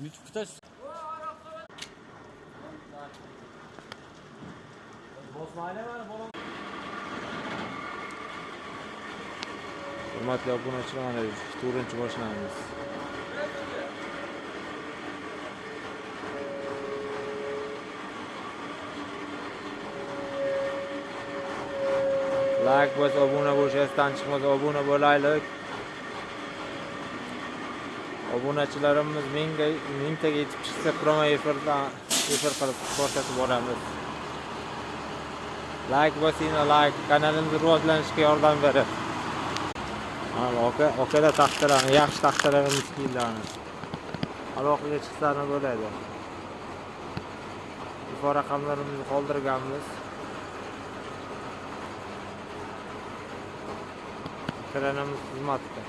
YouTube'da hurmatli obunachilar, mana 4-chi boshlanamiz. Like bos, obuna bo'lish esdan chiqmaz, obuna bo'laylik. Obunachilarimiz mingtaga yetib chiqsa, promo efir qilib ko'rsatib boramiz. Like bosing, like kanalimizni rivojlanishiga yordam beradi. Okada taxtalarni, yaxshi taxtalarimiz kiyiladi. Aloqaga chiqsani bo'ladi. Telefon raqamlarimizni qoldirganmiz. Kanalimiz xizmatda.